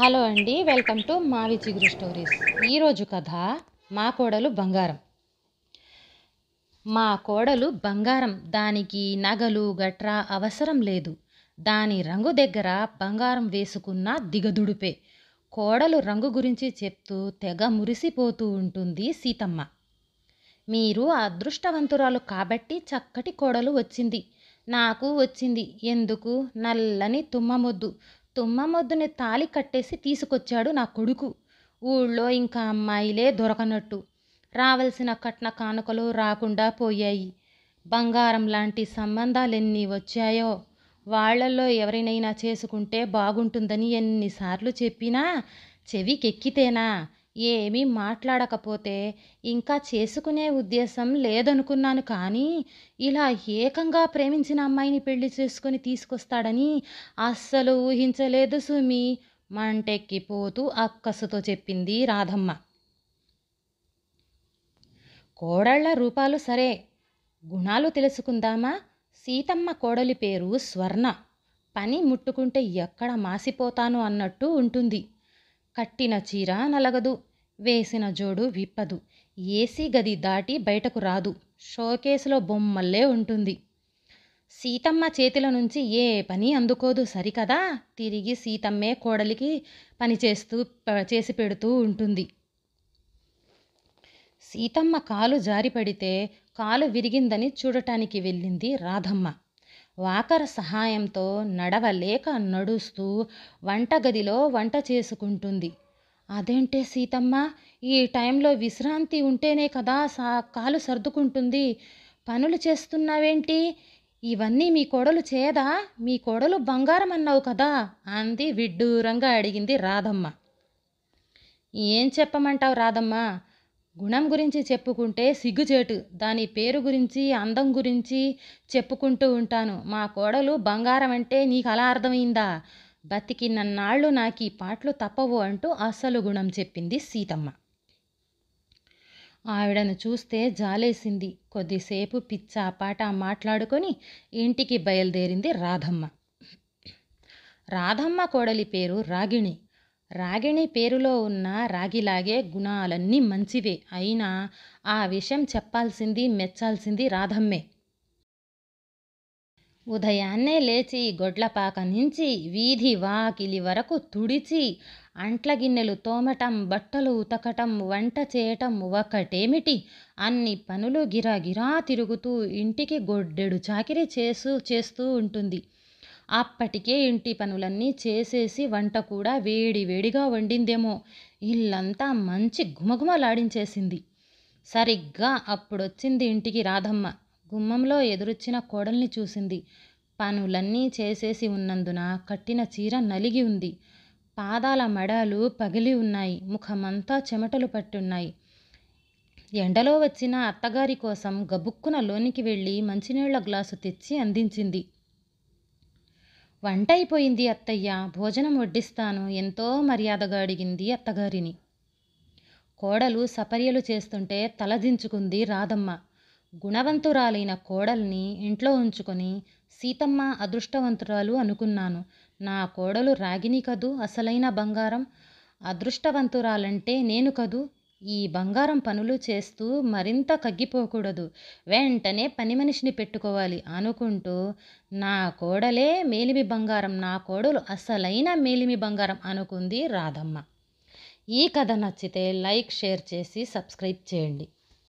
Hello అండి, welcome to మావి చిగురు స్టోరీస్. ఈరోజు కథ మా కోడలు బంగారం. మా కోడలు బంగారం, దానికి నగలు గట్రా అవసరం లేదు. దాని రంగు దగ్గర బంగారం వేసుకున్న దిగదుడుపే. కోడలు రంగు గురించి చెప్తూ తెగ మురిసిపోతూ ఉంటుంది సీతమ్మ. మీరు అదృష్టవంతురాలు కాబట్టి చక్కటి కోడలు వచ్చింది. నాకు వచ్చింది ఎందుకు? నల్లని తుమ్మమొద్దు. తుమ్మమొద్దుని తాళి కట్టేసి తీసుకొచ్చాడు నా కొడుకు. ఊళ్ళో ఇంకా అమ్మాయిలే దొరకనట్టు. రావలసిన కట్న కానుకలు రాకుండా పోయాయి. బంగారం లాంటి సంబంధాలెన్ని వచ్చాయో. వాళ్లల్లో ఎవరినైనా చేసుకుంటే బాగుంటుందని ఎన్నిసార్లు చెప్పినా చెవికెక్కితేనా? ఏమీ మాట్లాడకపోతే ఇంకా చేసుకునే ఉద్దేశం లేదనుకున్నాను. కానీ ఇలా ఏకంగా ప్రేమించిన అమ్మాయిని పెళ్లి చేసుకొని తీసుకొస్తాడని అస్సలు ఊహించలేదు సుమి. మంటెక్కిపోతూ అక్కసుతో చెప్పింది రాధమ్మ. కోడళ్ల రూపాలు సరే, గుణాలు తెలుసుకుందామా? సీతమ్మ కోడలి పేరు స్వర్ణ. పని ముట్టుకుంటే ఎక్కడ మాసిపోతాను అన్నట్టు ఉంటుంది. కట్టిన చీర నలగదు, వేసిన జోడు విప్పదు, ఏసీ గది దాటి బయటకు రాదు, షోకేసులో బొమ్మల్లే ఉంటుంది. సీతమ్మ చేతుల నుంచి ఏ పని అందుకోదు సరికదా. తిరిగి సీతమ్మే కోడలికి పని చేసి పెడుతూ ఉంటుంది. సీతమ్మ కాలు జారిపడితే కాలు విరిగిందని చూడటానికి వెళ్ళింది రాధమ్మ. వాకర సహాయంతో నడవలేక నడుస్తూ వంటగదిలో వంట చేసుకుంటుంది. అదేంటే సీతమ్మ, ఈ టైంలో విశ్రాంతి ఉంటేనే కదా కాలు సర్దుకుంటుంది. పనులు చేస్తున్నావేంటి? ఇవన్నీ మీ కోడలు చేయదా? మీ కోడలు బంగారం అన్నావు కదా అంది విడ్డూరంగా అడిగింది రాధమ్మ. ఏం చెప్పమంటావు రాధమ్మ? గుణం గురించి చెప్పుకుంటే సిగ్గుచేటు. దాని పేరు గురించి అందం గురించి చెప్పుకుంటూ ఉంటాను. మా కోడలు బంగారం అంటే నీకు అలా అర్థమైందా? బతికినన్నాళ్ళు నాకు ఈ పాటలు తప్పవు అంటూ అసలు గుణం చెప్పింది సీతమ్మ. ఆవిడను చూస్తే జాలేసింది. కొద్దిసేపు పిచ్చాపాట మాట్లాడుకొని ఇంటికి బయలుదేరింది రాధమ్మ. రాధమ్మ కోడలి పేరు రాగిణి. రాగిణి పేరులో ఉన్న రాగిలాగే గుణాలన్నీ మంచివే. అయినా ఆ విషయం చెప్పాల్సింది మెచ్చాల్సింది రాధమ్మే. ఉదయాన్నే లేచి గొడ్లపాక నుంచి వీధి వాకిలి వరకు తుడిచి అంట్ల గిన్నెలు తోమటం, బట్టలు ఉతకటం, వంట చేయటం ఒకటేమిటి, అన్ని పనులు గిరాగిరా తిరుగుతూ ఇంటికి గొడ్డెడు చాకిరీ చేస్తూ ఉంటుంది. అప్పటికే ఇంటి పనులన్నీ చేసేసి వంట కూడా వేడి వేడిగా వండిందేమో. ఇల్లంతా మంచి గుమగుమలాడించేసింది. సరిగ్గా అప్పుడొచ్చింది ఇంటికి రాధమ్మ. గుమ్మంలో ఎదురొచ్చిన కోడల్ని చూసింది. పనులన్నీ చేసేసి ఉన్నందున కట్టిన చీర నలిగి ఉంది. పాదాల మడాలు పగిలి ఉన్నాయి. ముఖమంతా చెమటలు పట్టున్నాయి. ఎండలో వచ్చిన అత్తగారి కోసం గబుక్కున లోనికి వెళ్ళి మంచినీళ్ల గ్లాసు తెచ్చి అందించింది. వంట అయిపోయింది అత్తయ్య, భోజనం వడ్డిస్తాను ఎంతో మర్యాదగా అడిగింది అత్తగారిని. కోడలు సపర్యలు చేస్తుంటే తలదించుకుంది రాధమ్మ. గుణవంతురాలైన కోడల్ని ఇంట్లో ఉంచుకొని సీతమ్మ అదృష్టవంతురాలు అనుకున్నాను. నా కోడలు రాగిణి కదూ అసలైన బంగారం. అదృష్టవంతురాలంటే నేను కదూ. ఈ బంగారం పనులు చేస్తూ మరింత కగ్గిపోకూడదు, వెంటనే పని మనిషిని పెట్టుకోవాలి అనుకుంటూ నా కోడలే మేలిమి బంగారం, నా కోడలు అసలైన మేలిమి బంగారం అనుకుంది రాధమ్మ. ఈ కథ నచ్చితే లైక్, షేర్ చేసి సబ్స్క్రైబ్ చేయండి.